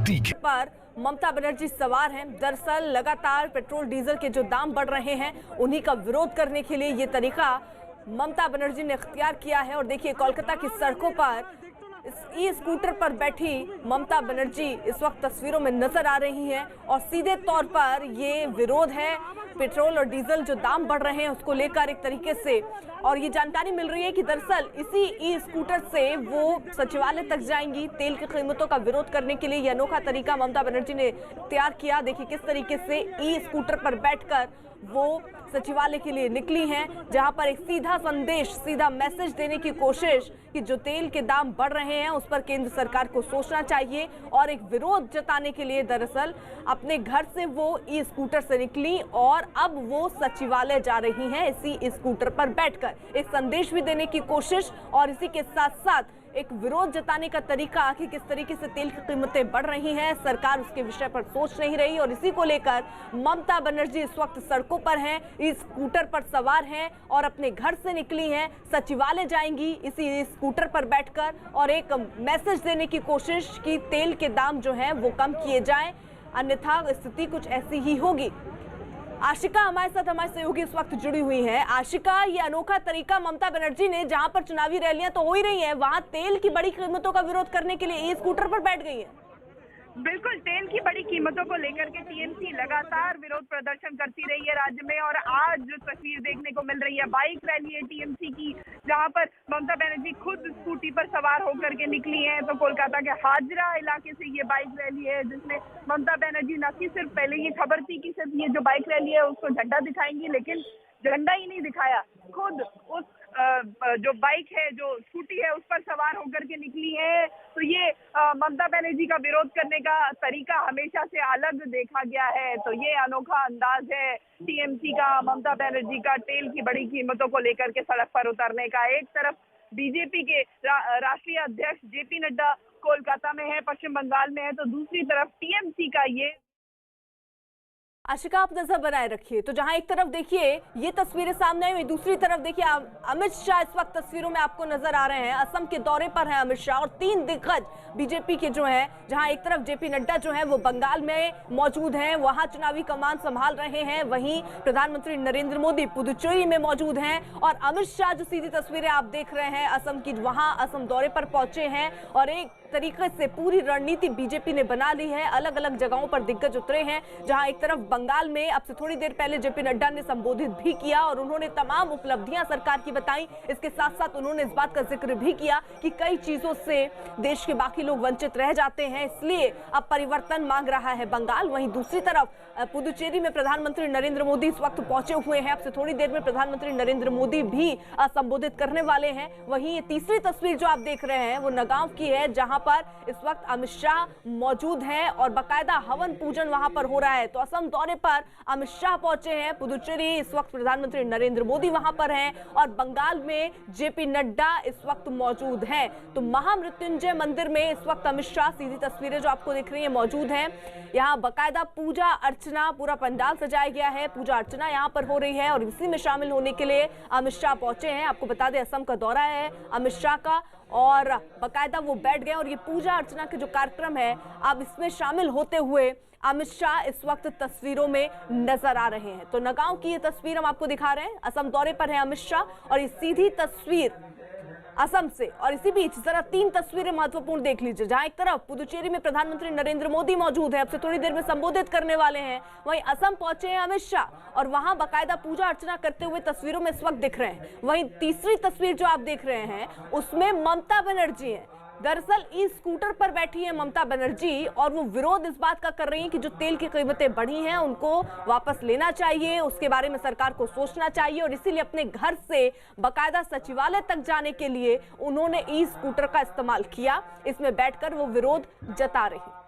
DK पर ममता बनर्जी सवार हैं। दरअसल लगातार पेट्रोल डीजल के जो दाम बढ़ रहे हैं उन्हीं का विरोध करने के लिए ये तरीका ममता बनर्जी ने इख्तियार किया है। और देखिए कोलकाता की सड़कों पर इस ई स्कूटर पर बैठी ममता बनर्जी इस वक्त तस्वीरों में नजर आ रही हैं और सीधे तौर पर ये विरोध है पेट्रोल और डीजल जो दाम बढ़ रहे हैं उसको लेकर एक तरीके से। और ये जानकारी मिल रही है कि दरअसल इसी ई स्कूटर से वो सचिवालय तक जाएंगी। तेल की कीमतों का विरोध करने के लिए यह अनोखा तरीका ममता बनर्जी ने तैयार किया। देखिए किस तरीके से ई स्कूटर पर बैठकर वो सचिवालय के लिए निकली हैं, जहां पर एक सीधा संदेश, सीधा मैसेज देने की कोशिश कि जो तेल के दाम बढ़ रहे हैं उस पर केंद्र सरकार को सोचना चाहिए। और एक विरोध जताने के लिए दरअसल अपने घर से वो ई स्कूटर से निकली और अब वो सचिवालय जा रही हैं इसी स्कूटर पर बैठकर। एक संदेश भी देने की कोशिश और इसी के साथ साथ एक विरोध जताने का तरीका कि किस तरीके से तेल की कीमतें बढ़ रही हैं, सरकार उसके विषय पर सोच नहीं रही। और इसी को लेकर ममता बनर्जी इस वक्त सड़कों पर हैं, इस स्कूटर पर सवार हैं और अपने घर से निकली हैं, सचिवालय जाएंगी इसी स्कूटर पर बैठकर और एक मैसेज देने की कोशिश कि तेल के दाम जो हैं वो कम किए जाएं, अन्यथा स्थिति कुछ ऐसी ही होगी। आशिका हमारे साथ, हमारे सहयोगी इस वक्त जुड़ी हुई है। आशिका, ये अनोखा तरीका ममता बनर्जी ने, जहां पर चुनावी रैलियां तो हो ही रही हैं, वहां तेल की बड़ी कीमतों का विरोध करने के लिए ई स्कूटर पर बैठ गई है। बिल्कुल, तेल की बड़ी कीमतों को लेकर के टीएमसी लगातार विरोध प्रदर्शन करती रही है राज्य में। और आज जो तस्वीर देखने को मिल रही है बाइक रैली है टीएमसी की, जहां पर ममता बनर्जी खुद स्कूटी पर सवार होकर के निकली हैं। तो कोलकाता के हाजरा इलाके से ये बाइक रैली है, जिसमें ममता बनर्जी न कि सिर्फ पहले ये खबर थी कि सिर्फ ये जो बाइक रैली है उसको झंडा दिखाएंगी, लेकिन झंडा ही नहीं दिखाया, खुद उस जो बाइक है, जो स्कूटी है, उस पर सवार होकर के निकली है। तो ये ममता बनर्जी का विरोध करने का तरीका हमेशा से अलग देखा गया है। तो ये अनोखा अंदाज है टीएमसी का, ममता बनर्जी का तेल की बड़ी कीमतों को लेकर के सड़क पर उतरने का। एक तरफ बीजेपी के राष्ट्रीय अध्यक्ष जेपी नड्डा कोलकाता में है, पश्चिम बंगाल में है, तो दूसरी तरफ टीएमसी का ये। आशिका, आप नजर बनाए रखिए। तो जहां एक तरफ देखिए ये तस्वीरें सामने आई, दूसरी तरफ देखिए अमित शाह इस वक्त तस्वीरों में आपको नजर आ रहे हैं। असम के दौरे पर हैं अमित शाह और 3 दिग्गज बीजेपी के जो हैं, जहां एक तरफ जेपी नड्डा जो हैं वो बंगाल में मौजूद हैं, वहां चुनावी कमान संभाल रहे हैं। वहीं प्रधानमंत्री नरेंद्र मोदी पुदुचेरी में मौजूद हैं और अमित शाह जो सीधी तस्वीरें आप देख रहे हैं असम की, वहां असम दौरे पर पहुंचे हैं। और एक तरीके से पूरी रणनीति बीजेपी ने बना ली है, अलग अलग जगहों पर दिग्गज उतरे हैं। जहां एक तरफ बंगाल में अब से थोड़ी देर पहले जेपी नड्डा ने संबोधित भी किया और उन्होंने तमाम उपलब्धियां सरकार की बताई। इसके साथ साथ उन्होंने इस बात का जिक्र भी किया कि कई चीजों से देश के बाकी लोग वंचित रह जाते हैं, इसलिए अब परिवर्तन मांग रहा है बंगाल। वहीं दूसरी तरफ पुदुचेरी में प्रधानमंत्री नरेंद्र मोदी इस वक्त पहुंचे हुए हैं। अब से थोड़ी देर में प्रधानमंत्री नरेंद्र मोदी भी संबोधित करने वाले हैं। वहीं ये तीसरी तस्वीर जो आप देख रहे हैं वो नगांव की है, जहां पर इस वक्त अमित शाह मौजूद हैं और बाकायदा हवन पूजन वहां पर हो रहा है। तो असम दौरे पर अमित शाह पहुंचे हैं, पुदुचेरी इस वक्त प्रधानमंत्री नरेंद्र मोदी वहां पर हैं और बंगाल में जेपी नड्डा इस वक्त मौजूद हैं। तो महामृत्युंजय मंदिर में इस वक्त अमित शाह, सीधी तस्वीरें जो आपको दिख रही हैं, मौजूद हैं। यहाँ बाकायदा पूजा अर्चना, पूरा पंडाल सजाया गया है, पूजा अर्चना यहाँ पर हो रही है और इसी में शामिल होने के लिए अमित शाह पहुंचे हैं। आपको बता दें असम का दौरा है अमित शाह का और बाकायदा वो बैठ गए और ये पूजा अर्चना के जो कार्यक्रम है अब इसमें शामिल होते हुए अमित शाह इस वक्त तस्वीरों में नजर आ रहे हैं। तो नगांव की ये तस्वीर हम आपको दिखा रहे हैं, असम दौरे पर है अमित शाह और ये सीधी तस्वीर असम से। और इसी बीच जरा 3 तस्वीरें महत्वपूर्ण देख लीजिए, जहां एक तरफ पुदुचेरी में प्रधानमंत्री नरेंद्र मोदी मौजूद है, अब से थोड़ी देर में संबोधित करने वाले हैं। वहीं असम पहुंचे हैं अमित शाह और वहां बाकायदा पूजा अर्चना करते हुए तस्वीरों में इस वक्त दिख रहे हैं। वहीं तीसरी तस्वीर जो आप देख रहे हैं उसमें ममता बनर्जी है। दरअसल इस स्कूटर पर बैठी है ममता बनर्जी और वो विरोध इस बात का कर रही हैं कि जो तेल की कीमतें बढ़ी हैं उनको वापस लेना चाहिए, उसके बारे में सरकार को सोचना चाहिए। और इसीलिए अपने घर से बाकायदा सचिवालय तक जाने के लिए उन्होंने ई स्कूटर का इस्तेमाल किया, इसमें बैठकर वो विरोध जता रही।